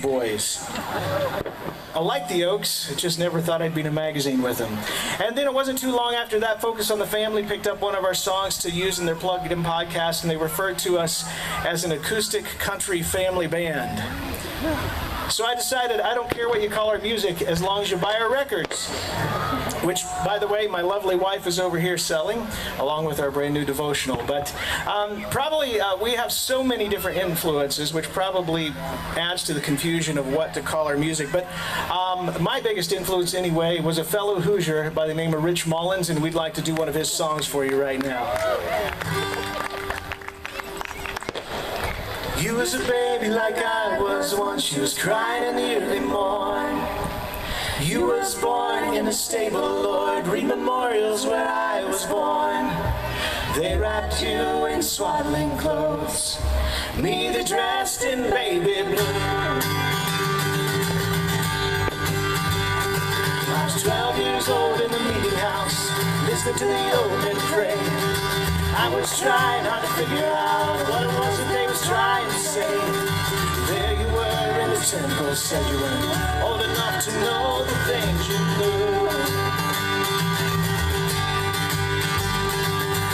boys. I like the Oaks, I just never thought I'd be in a magazine with them. And then it wasn't too long after that, Focus on the Family picked up one of our songs to use in their plugged-in podcast, and they referred to us as an acoustic country family band. So I decided I don't care what you call our music as long as you buy our records. Which, by the way, my lovely wife is over here selling, along with our brand new devotional. But probably we have so many different influences, which probably adds to the confusion of what to call our music. But my biggest influence anyway was a fellow Hoosier by the name of Rich Mullins, and we'd like to do one of his songs for you right now. You was a baby like I was once. You was crying in the early morn. You was born in a stable, Lord. Read memorials where I was born. They wrapped you in swaddling clothes. Me, they dressed in baby blue. I was 12 years old in the meeting house, listening to the old men pray. I was trying hard to figure out what it was that they was trying to say. There you were in the temple, said you weren't old enough to know the things you knew.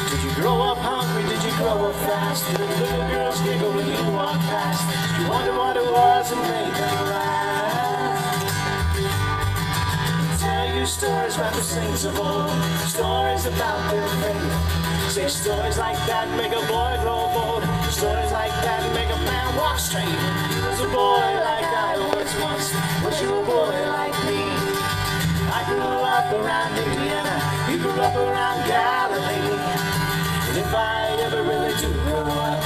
Did you grow up hungry? Did you grow up fast? Did the little girls giggle when you walked past? Did you wonder what it was that made them laugh? Tell you stories about the saints of old, stories about their faith. Say stories like that make a boy grow bold. Stories like that make a man walk straight. You was a boy like I was once. Was you a boy like me? I grew up around Indiana. You grew up around Galilee. And if I ever really do grow up,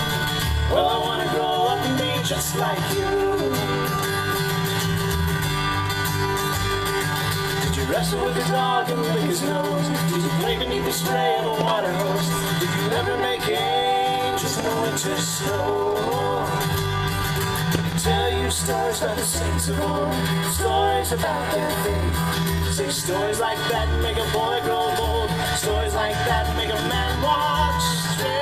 well, I want to grow up and be just like you. Wrestle with a dog and lick his nose. Did you play beneath the spray of a water hose? Did you ever make angels in the winter snow? Tell you stories about the saints of old, stories about their faith. Say stories like that make a boy grow bold. Stories like that make a man walk straight.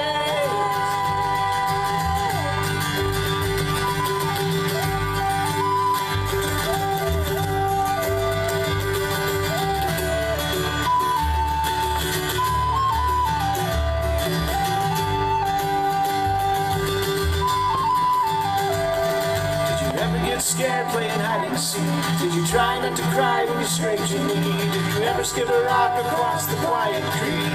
Scared playing hide and seek? Did you try not to cry when you scraped your knee? Did you ever skip a rock across the quiet creek?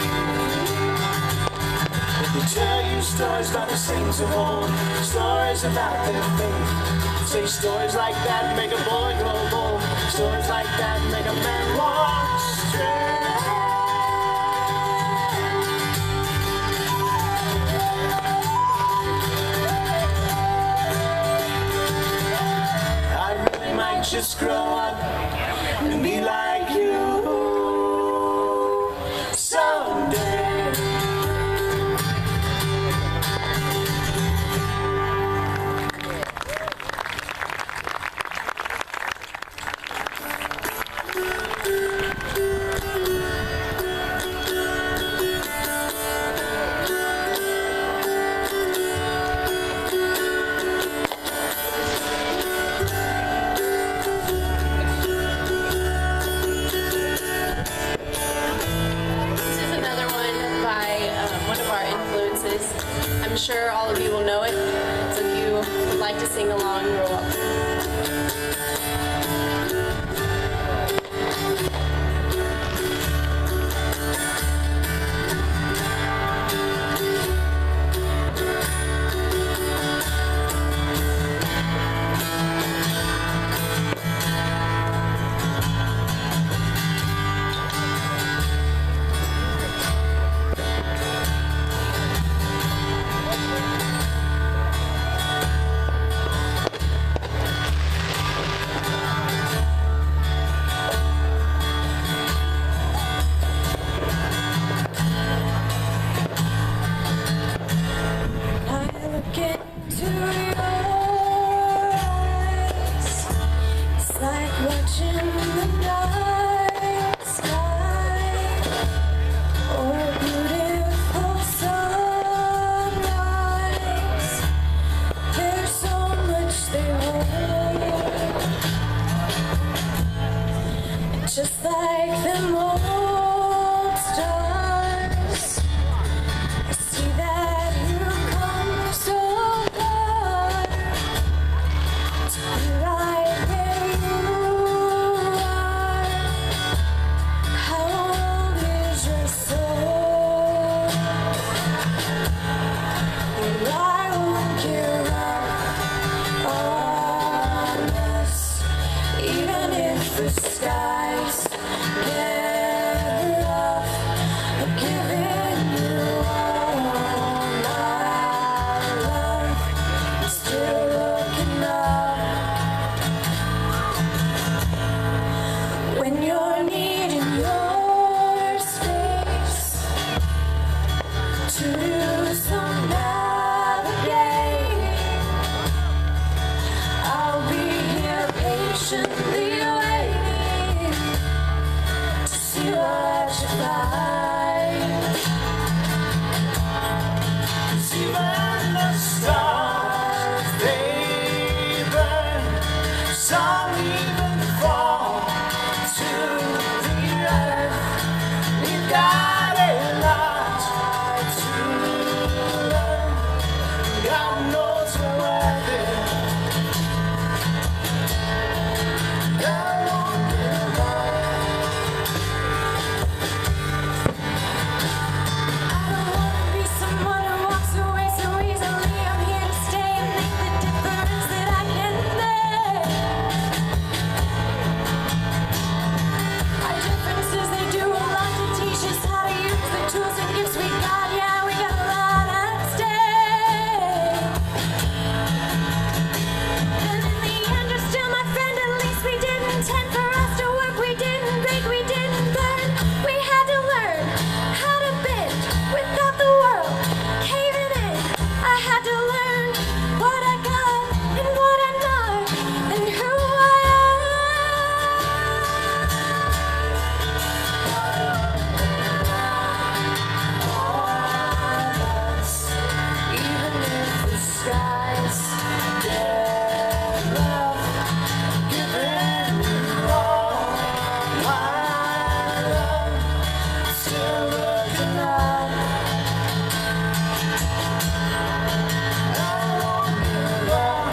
Did they tell you stories about the saints of old, stories about their faith? Say stories like that make a boy grow bold. Stories like that make a man walk straight. Just grow up and be like you someday. like them old stars. I see that you come so far to be right where you are. How old is your soul? Well, I won't give up on us, even if the skies get rough. I'm giving you all my love. I'm still looking up when you're needing your space to do some navigating. I'll be here patiently waiting to see what you find. 'Cause even the stars, they burn. Some even fall to the earth. We've got a lot to learn. God knows we're worth it. God won't give up. I don't wanna be someone who walks away so easily. I'm here to stay and make the difference that I can make. Our differences, they do a lot to teach us how to use the tools and gifts we got. Yeah, we got a lot at stake. And in the end, you're still my friend. At least we didn't intend for us to work. We didn't break, we didn't burn. We had to learn how to bend without the world caving in. I had to learn what I got and what I'm not and who I am. Even if the skies get rough, giving you all my love, still looking up. I won't give up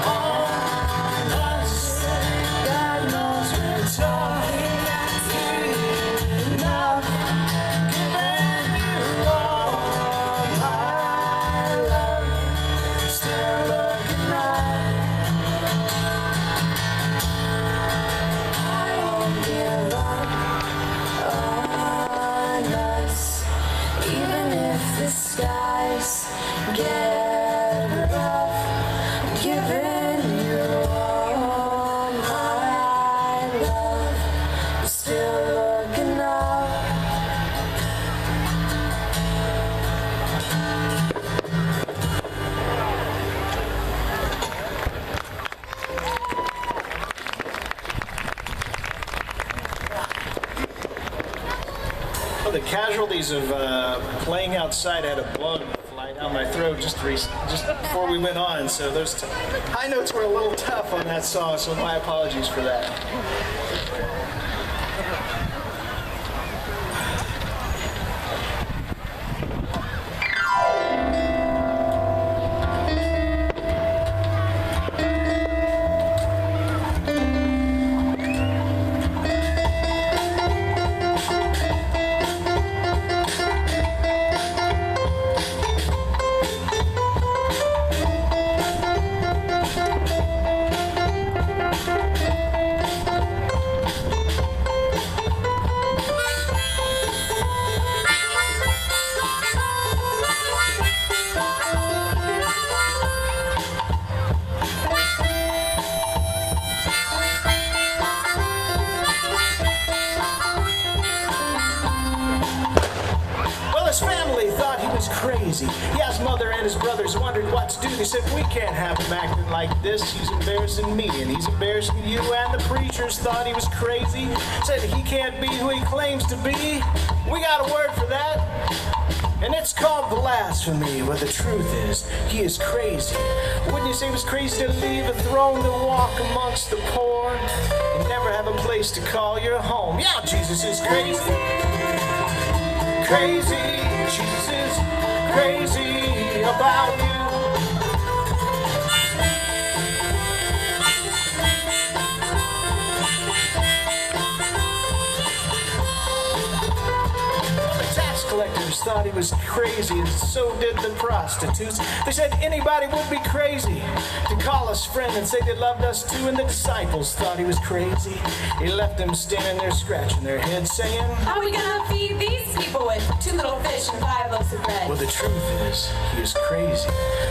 on us. God knows we're talking enough. Giving you all my love, still looking up. I won't give up on us, even if the skies get rough. Giving you all my love, still looking up. Well, the casualties of playing outside, I had a bug fly down my throat just before we went on. So those high notes were a little tough on that song, so my apologies for that. His family thought he was crazy. Yeah, his mother and his brothers wondered what to do. They said, we can't have him acting like this. He's embarrassing me and he's embarrassing you. And the preachers thought he was crazy. Said he can't be who he claims to be. We got a word for that. And it's called blasphemy. But the truth is, he is crazy. Wouldn't you say he was crazy to leave a throne to walk amongst the poor? and never have a place to call your home. Yeah, Jesus is crazy. Crazy. Jesus is crazy about you. Collectors thought he was crazy, and so did the prostitutes. They said anybody would be crazy to call us friend and say they loved us too, and the disciples thought he was crazy. He left them standing there scratching their heads saying, how are we gonna feed these people with 2 little fish and 5 loaves of bread? Well, the truth is, he is crazy.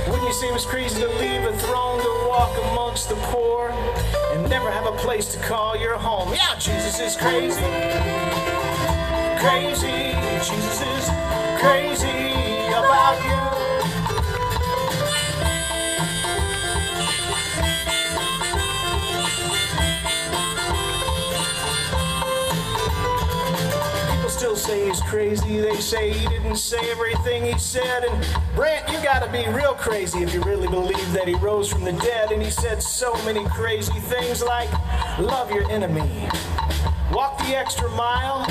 Wouldn't you say it was crazy to leave a throne to walk amongst the poor and never have a place to call your home? Yeah, Jesus is crazy. Crazy. Jesus is crazy about you. People still say he's crazy. They say he didn't say everything he said. And Brant, you gotta be real crazy if you really believe that he rose from the dead. And he said so many crazy things like, love your enemy, walk the extra mile,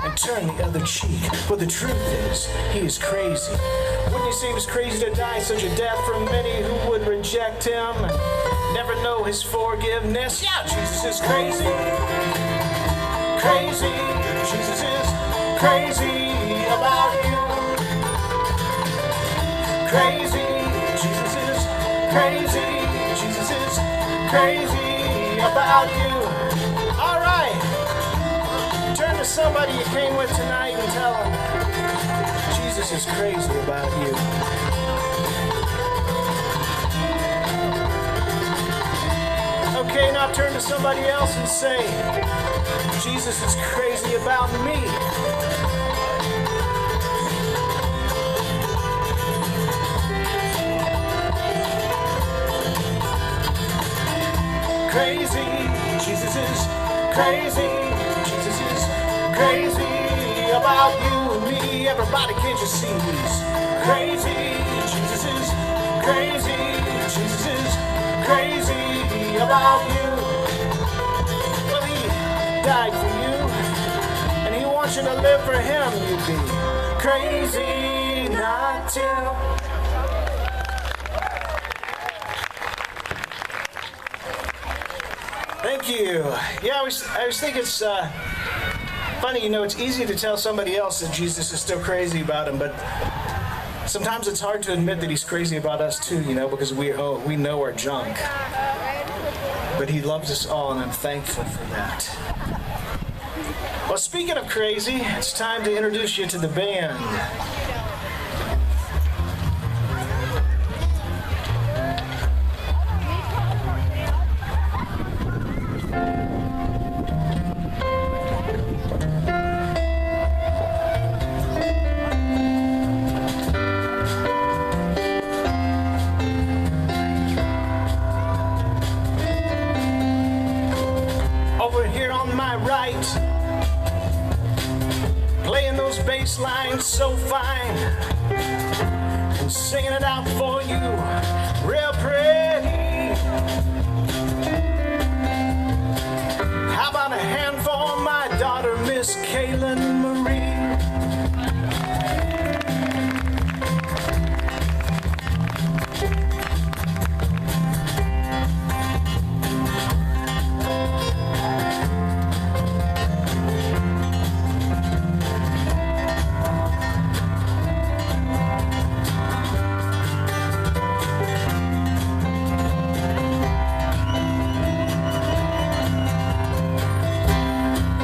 and turn the other cheek. But the truth is, he is crazy. Wouldn't you say he was crazy to die such a death for many who would reject him and never know his forgiveness? Yeah, Jesus is crazy. Crazy. Jesus is crazy about you. Crazy. Jesus is crazy. Jesus is crazy about you. All right. Turn to somebody you came with tonight and tell them Jesus is crazy about you. Okay, now turn to somebody else and say, Jesus is crazy about me. Crazy, Jesus is crazy. Jesus is crazy about you and me. Everybody, can't you see he's crazy? Jesus is crazy. Jesus is crazy about you. Well, he died for you, and he wants you to live for him. You'd be crazy not to. Thank you. Yeah, I was thinking it's funny, you know, it's easy to tell somebody else that Jesus is still crazy about him, but sometimes it's hard to admit that he's crazy about us too, you know, because we know our junk. But he loves us all, and I'm thankful for that. Well, speaking of crazy, it's time to introduce you to the band. Over here on my right, playing those bass lines so fine and singing it out for you real pretty. How about a hand for my daughter, Miss Kaylin Marie?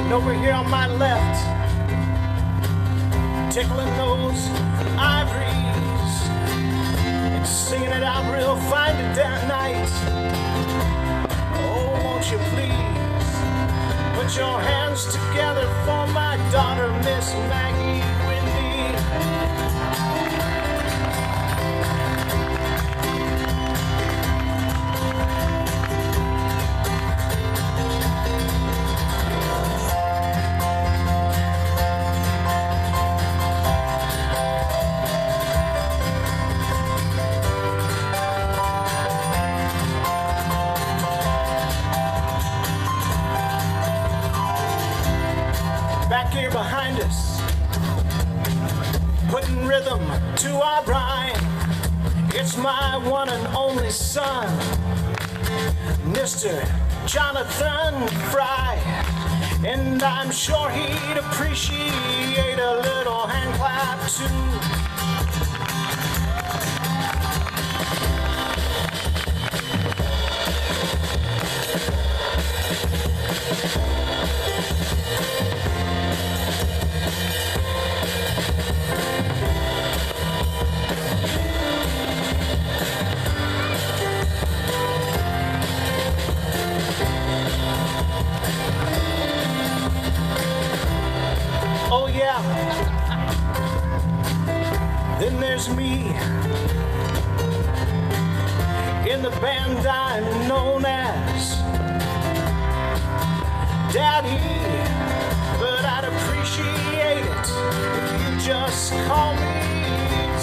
And over here on my left, tickling those ivories and singing it out real fine tonight. Oh, won't you please put your hands together for my daughter, Miss Maggie Whitney. gear behind us, putting rhythm to our rhyme. It's my one and only son, Mr. Jonathan Frye, and I'm sure he'd appreciate a little hand clap too. Oh yeah, then there's me in the band I'm known as Daddy, but I'd appreciate it if you just call me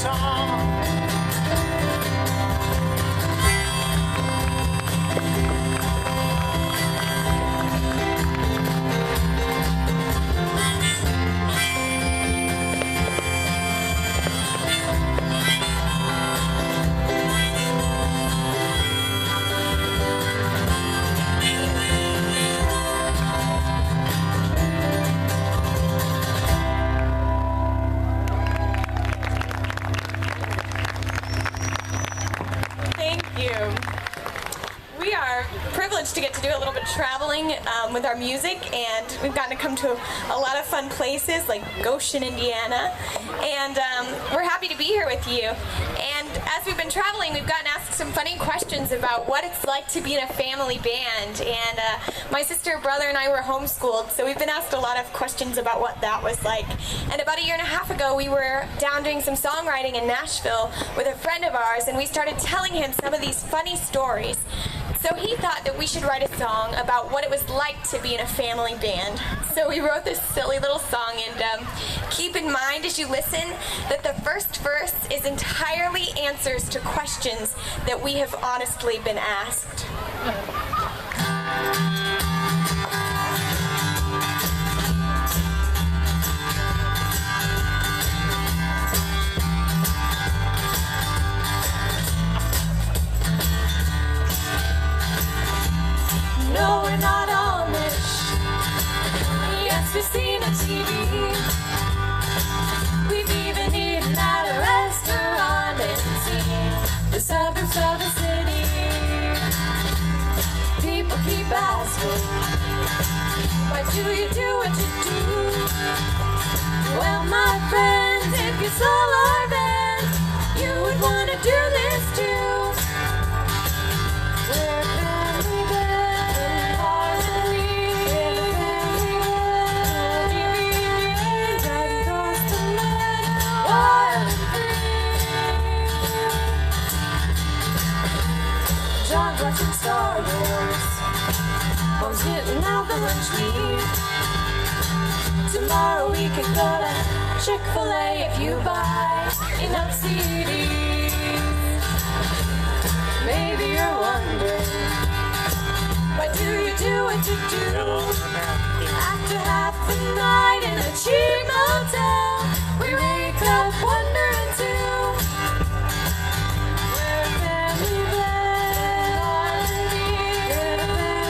Tom. We are privileged to get to do a little bit of traveling with our music, and we've gotten to come to a lot of fun places like Goshen, Indiana, and we're happy to be here with you. And as we've been traveling, we've gotten asked some funny questions about what it's like to be in a family band, and my sister, brother, and I were homeschooled, so we've been asked a lot of questions about what that was like. And about a year and a half ago, we were down doing some songwriting in Nashville with a friend of ours, and we started telling him some of these funny stories. So he thought that we should write a song about what it was like to be in a family band. So we wrote this silly little song, and keep in mind as you listen that the first verse is entirely answers to questions that we have honestly been asked. No, we're not Amish. Yes, we've seen on TV. We've even eaten at a restaurant and seen the suburbs of the city. People keep asking, why do you do what you do? Well, my friends, if you saw our band, you would want to do this too. We're family band, harmony, driving across the land, wild and free. John's watching Star Wars, Mom's getting out the lunch meat. Tomorrow we could go to Chick-fil-A if you buy enough CDs. Maybe you're wondering, why do you do what you do? After half the night in a cheap motel, we wake up wondering too. We're a family band, we're a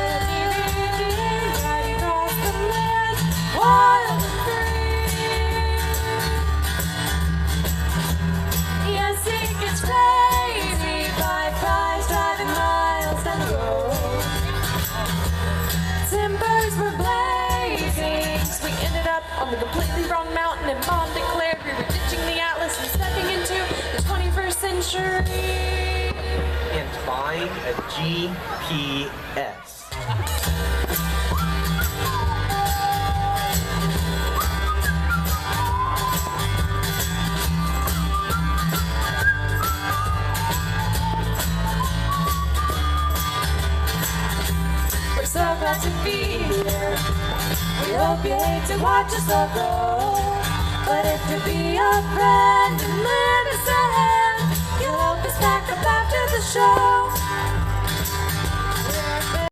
family band, riding across the land, wild and free. Yes, it gets crazy. Fries driving miles down the road. Timbers were blazing, so we ended up on the completely wrong mountain, and Mom declared we were ditching the Atlas and stepping into the 21st century. And buying a GPS. We're so glad to be here. We hope you hate to watch us all go. But if you be a friend and lend us a hand, you'll help us pack up after the show.